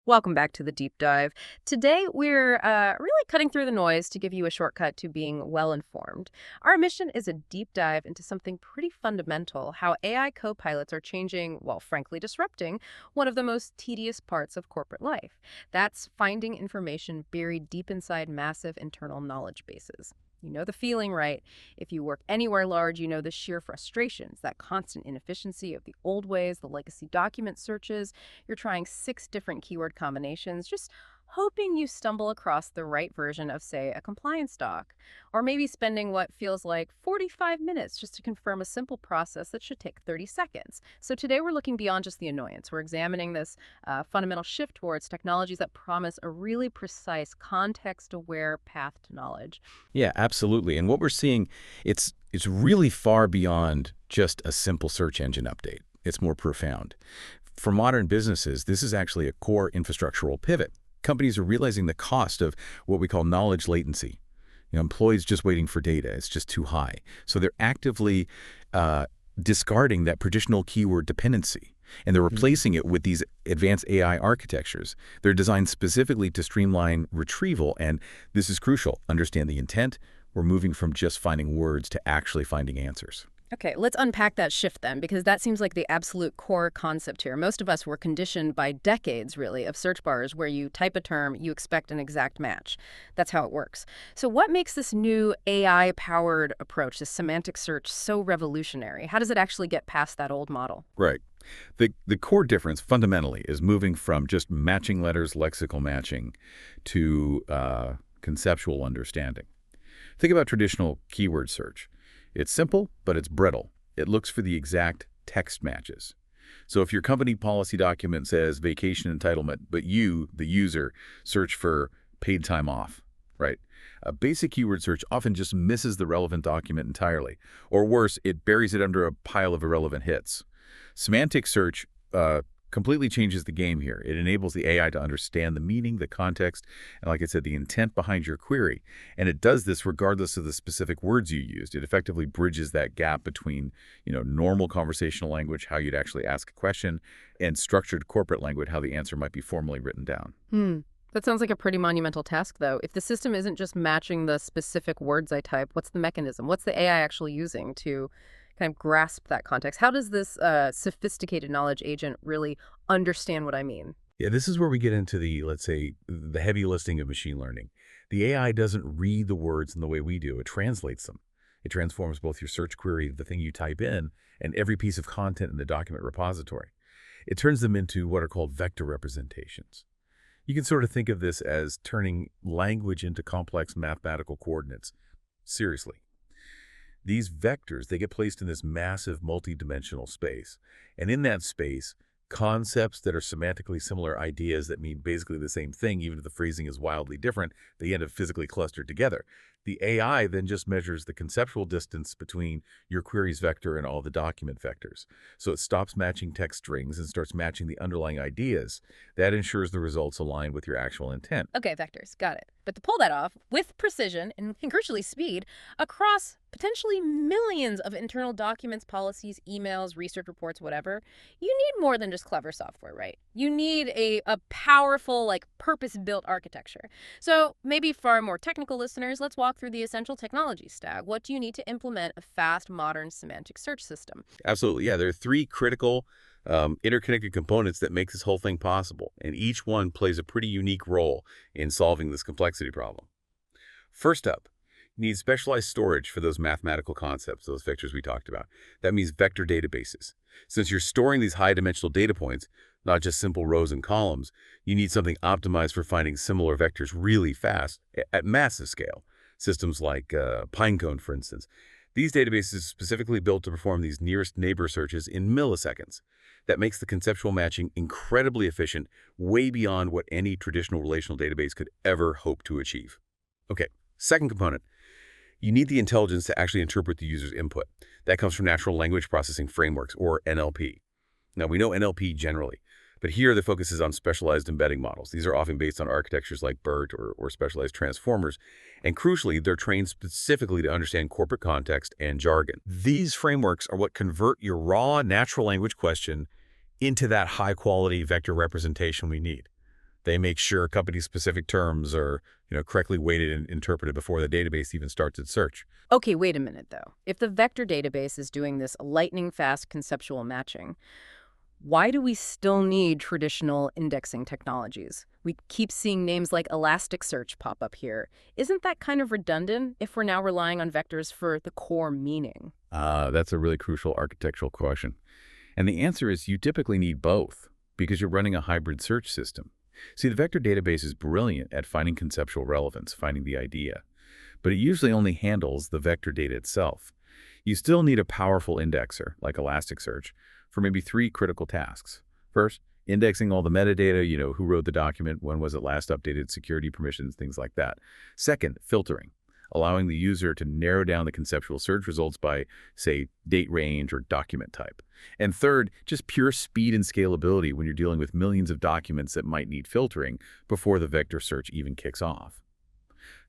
Welcome back to the deep dive. Today, we're really cutting through the noise to give you a shortcut to being well informed. Our mission is a deep dive into something pretty fundamental: how AI copilots are changing, well, frankly, disrupting one of the most tedious parts of corporate life. That's finding information buried deep inside massive internal knowledge bases. You know the feeling, right? If you work anywhere large, you know the sheer frustrations, that constant inefficiency of the old ways, the legacy document searches. You're trying six different keyword combinations, just hoping you stumble across the right version of, say, a compliance doc. Or maybe spending what feels like 45 minutes just to confirm a simple process that should take 30 seconds. So today we're looking beyond just the annoyance. We're examining this fundamental shift towards technologies that promise a really precise, context-aware path to knowledge. Yeah, absolutely. And what we're seeing, it's really far beyond just a simple search engine update. It's more profound. For modern businesses, this is actually a core infrastructural pivot. Companies are realizing the cost of what we call knowledge latency. Employees just waiting for data, it's just too high. So they're actively discarding that traditional keyword dependency, and they're replacing it with these advanced AI architectures. They're designed specifically to streamline retrieval, and this is crucial. Understand the intent. We're moving from just finding words to actually finding answers. Okay, let's unpack that shift then, because that seems like the absolute core concept here. Most of us were conditioned by decades, really, of search bars where you type a term, you expect an exact match. That's how it works. So what makes this new AI-powered approach, this semantic search, so revolutionary? How does it actually get past that old model? Right. The core difference fundamentally is moving from just matching letters, lexical matching, to conceptual understanding. Think about traditional keyword search. It's simple, but it's brittle. It looks for the exact text matches. So if your company policy document says vacation entitlement, but you, the user, search for paid time off, right? A basic keyword search often just misses the relevant document entirely. Or worse, it buries it under a pile of irrelevant hits. Semantic search completely changes the game here. It enables the AI to understand the meaning, the context, and like I said, the intent behind your query. And it does this regardless of the specific words you used. It effectively bridges that gap between, normal conversational language, how you'd actually ask a question, and structured corporate language, how the answer might be formally written down. That sounds like a pretty monumental task, though. If the system isn't just matching the specific words I type, what's the mechanism? What's the AI actually using to kind of grasp that context? How does this sophisticated knowledge agent really understand what I mean? Yeah, this is where we get into let's say, the heavy lifting of machine learning. The AI doesn't read the words in the way we do. It translates them. It transforms both your search query, the thing you type in, and every piece of content in the document repository. It turns them into what are called vector representations. You can sort of think of this as turning language into complex mathematical coordinates. Seriously. These vectors, they get placed in this massive multi-dimensional space. And in that space, concepts that are semantically similar ideas that mean basically the same thing, even if the phrasing is wildly different, they end up physically clustered together. The AI then just measures the conceptual distance between your query's vector and all the document vectors. So it stops matching text strings and starts matching the underlying ideas. That ensures the results align with your actual intent. Okay, vectors, got it. But to pull that off with precision and crucially speed across potentially millions of internal documents, policies, emails, research reports, whatever, you need more than just clever software, right? You need a powerful, purpose-built architecture. So maybe for our more technical listeners, let's walk through the essential technology stack. What do you need to implement a fast, modern semantic search system? Absolutely. Yeah, there are three critical interconnected components that make this whole thing possible, and each one plays a pretty unique role in solving this complexity problem. First up, you need specialized storage for those mathematical concepts, those vectors we talked about. That means vector databases. Since you're storing these high-dimensional data points, not just simple rows and columns, you need something optimized for finding similar vectors really fast at massive scale. Systems like Pinecone, for instance. These databases are specifically built to perform these nearest neighbor searches in milliseconds. That makes the conceptual matching incredibly efficient, way beyond what any traditional relational database could ever hope to achieve. Okay, second component. You need the intelligence to actually interpret the user's input. That comes from natural language processing frameworks, or NLP. Now, we know NLP generally, but here the focus is on specialized embedding models. These are often based on architectures like BERT or specialized transformers, and crucially, they're trained specifically to understand corporate context and jargon. These frameworks are what convert your raw natural language question into that high-quality vector representation we need. They make sure company-specific terms are, correctly weighted and interpreted before the database even starts its search. Okay, wait a minute, though. If the vector database is doing this lightning-fast conceptual matching, why do we still need traditional indexing technologies? We keep seeing names like Elasticsearch pop up here. Isn't that kind of redundant if we're now relying on vectors for the core meaning? That's a really crucial architectural question. And the answer is you typically need both because you're running a hybrid search system. See, the vector database is brilliant at finding conceptual relevance, finding the idea, but it usually only handles the vector data itself. You still need a powerful indexer, like Elasticsearch, for maybe 3 critical tasks. First, indexing all the metadata, who wrote the document, when was it last updated, security permissions, things like that. Second, filtering, allowing the user to narrow down the conceptual search results by, say, date range or document type. And third, just pure speed and scalability when you're dealing with millions of documents that might need filtering before the vector search even kicks off.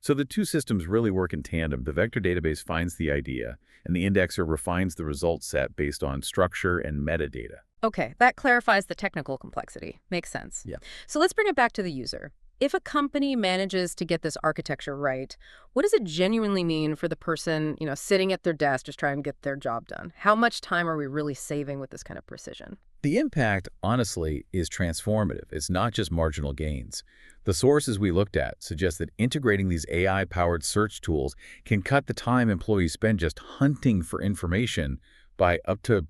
So the two systems really work in tandem. The vector database finds the idea, and the indexer refines the result set based on structure and metadata. Okay, that clarifies the technical complexity. Makes sense. Yeah. So let's bring it back to the user. If a company manages to get this architecture right, what does it genuinely mean for the person, sitting at their desk just trying to get their job done? How much time are we really saving with this kind of precision? The impact, honestly, is transformative. It's not just marginal gains. The sources we looked at suggest that integrating these AI-powered search tools can cut the time employees spend just hunting for information by up to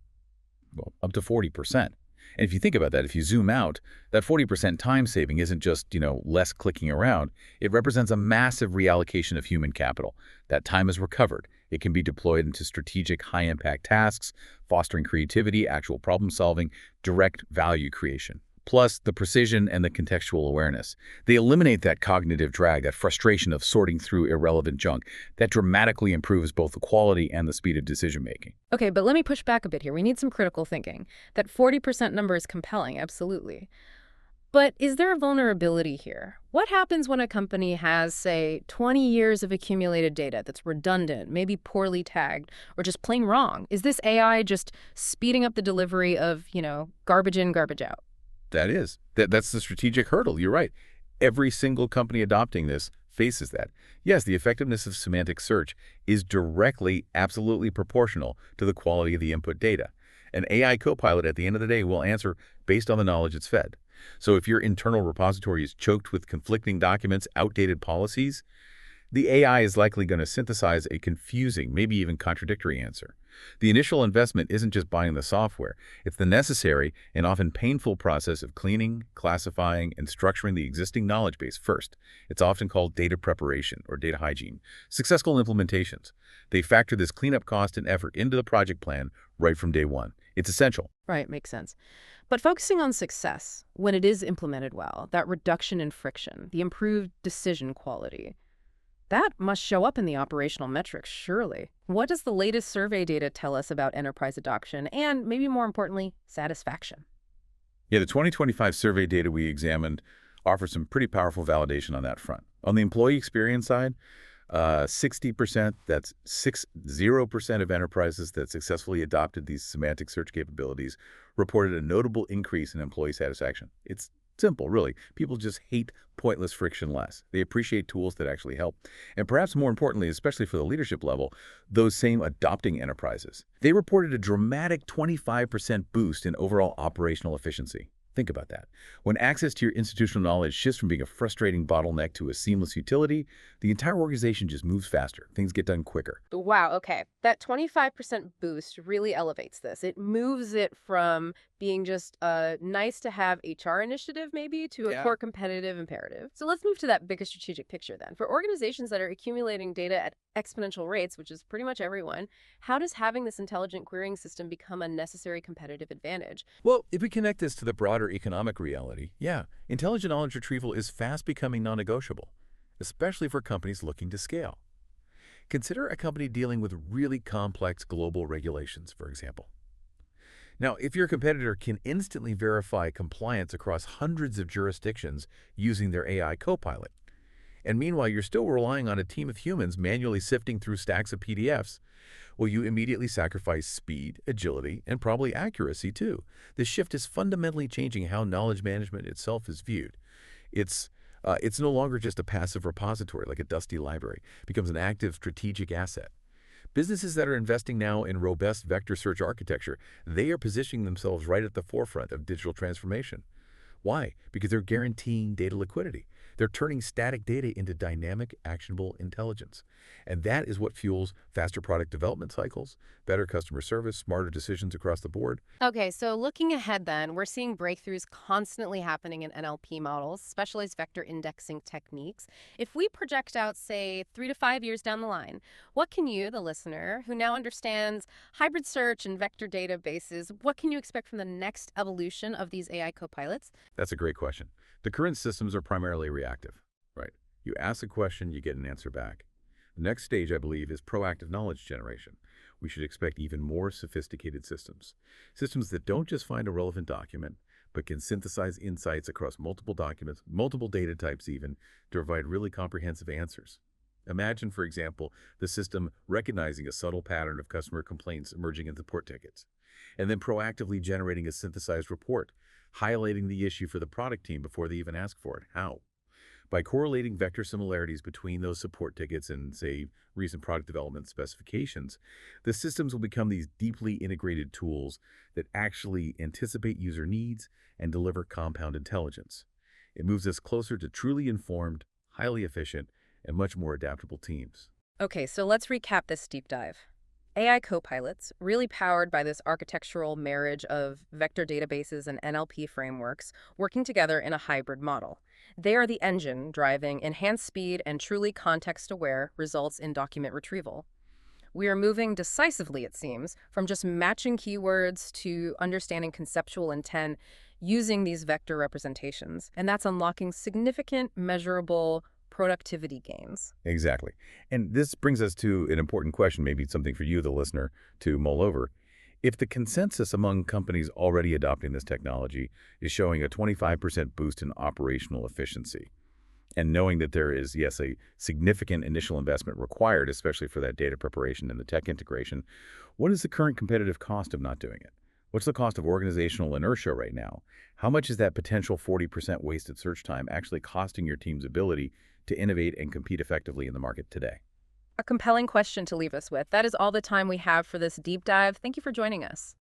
40%. And if you think about that, if you zoom out, that 40% time saving isn't just, less clicking around. It represents a massive reallocation of human capital. That time is recovered. It can be deployed into strategic, high-impact tasks, fostering creativity, actual problem-solving, direct value creation. Plus the precision and the contextual awareness. They eliminate that cognitive drag, that frustration of sorting through irrelevant junk. That dramatically improves both the quality and the speed of decision-making. Okay, but let me push back a bit here. We need some critical thinking. That 40% number is compelling, absolutely. But is there a vulnerability here? What happens when a company has, say, 20 years of accumulated data that's redundant, maybe poorly tagged, or just plain wrong? Is this AI just speeding up the delivery of, garbage in, garbage out? That's the strategic hurdle. You're right. Every single company adopting this faces that. Yes, the effectiveness of semantic search is directly, absolutely proportional to the quality of the input data. An AI copilot at the end of the day will answer based on the knowledge it's fed. So if your internal repository is choked with conflicting documents, outdated policies, the AI is likely going to synthesize a confusing, maybe even contradictory answer. The initial investment isn't just buying the software. It's the necessary and often painful process of cleaning, classifying, and structuring the existing knowledge base first. It's often called data preparation or data hygiene. Successful implementations, they factor this cleanup cost and effort into the project plan right from day one. It's essential. Right, makes sense. But focusing on success, when it is implemented well, that reduction in friction, the improved decision quality, that must show up in the operational metrics, surely. What does the latest survey data tell us about enterprise adoption and, maybe more importantly, satisfaction? Yeah, the 2025 survey data we examined offers some pretty powerful validation on that front. On the employee experience side, 60%, that's 60% of enterprises that successfully adopted these semantic search capabilities reported a notable increase in employee satisfaction. It's simple, really. People just hate pointless friction less. They appreciate tools that actually help. And perhaps more importantly, especially for the leadership level, those same adopting enterprises, they reported a dramatic 25% boost in overall operational efficiency. Think about that. When access to your institutional knowledge shifts from being a frustrating bottleneck to a seamless utility, the entire organization just moves faster. Things get done quicker. Wow, okay. That 25% boost really elevates this. It moves it from being just a nice-to-have HR initiative, maybe, to a core competitive imperative. So let's move to that bigger strategic picture then. For organizations that are accumulating data at exponential rates, which is pretty much everyone, how does having this intelligent querying system become a necessary competitive advantage? Well, if we connect this to the broader economic reality, intelligent knowledge retrieval is fast becoming non-negotiable, especially for companies looking to scale. Consider a company dealing with really complex global regulations, for example. Now, if your competitor can instantly verify compliance across hundreds of jurisdictions using their AI copilot, and meanwhile you're still relying on a team of humans manually sifting through stacks of PDFs, well, you immediately sacrifice speed, agility, and probably accuracy too. This shift is fundamentally changing how knowledge management itself is viewed. It's no longer just a passive repository like a dusty library. It becomes an active strategic asset. Businesses that are investing now in robust vector search architecture, they are positioning themselves right at the forefront of digital transformation. Why? Because they're guaranteeing data liquidity. They're turning static data into dynamic, actionable intelligence. And that is what fuels faster product development cycles, better customer service, smarter decisions across the board. Okay, so looking ahead then, we're seeing breakthroughs constantly happening in NLP models, specialized vector indexing techniques. If we project out, say, 3 to 5 years down the line, what can you, the listener, who now understands hybrid search and vector databases, what can you expect from the next evolution of these AI copilots? That's a great question. The current systems are primarily reactive, right? You ask a question, you get an answer back. The next stage, I believe, is proactive knowledge generation. We should expect even more sophisticated systems. Systems that don't just find a relevant document, but can synthesize insights across multiple documents, multiple data types even, to provide really comprehensive answers. Imagine, for example, the system recognizing a subtle pattern of customer complaints emerging in support tickets, and then proactively generating a synthesized report, highlighting the issue for the product team before they even ask for it. How? By correlating vector similarities between those support tickets and, say, recent product development specifications, the systems will become these deeply integrated tools that actually anticipate user needs and deliver compound intelligence. It moves us closer to truly informed, highly efficient, and much more adaptable teams. Okay, so let's recap this deep dive. AI copilots, really powered by this architectural marriage of vector databases and NLP frameworks, working together in a hybrid model. They are the engine driving enhanced speed and truly context-aware results in document retrieval. We are moving decisively, it seems, from just matching keywords to understanding conceptual intent using these vector representations, and that's unlocking significant, measurable productivity gains. Exactly. And this brings us to an important question, maybe something for you, the listener, to mull over. If the consensus among companies already adopting this technology is showing a 25% boost in operational efficiency, and knowing that there is, yes, a significant initial investment required, especially for that data preparation and the tech integration, what is the current competitive cost of not doing it? What's the cost of organizational inertia right now? How much is that potential 40% wasted search time actually costing your team's ability to innovate and compete effectively in the market today? A compelling question to leave us with. That is all the time we have for this deep dive. Thank you for joining us.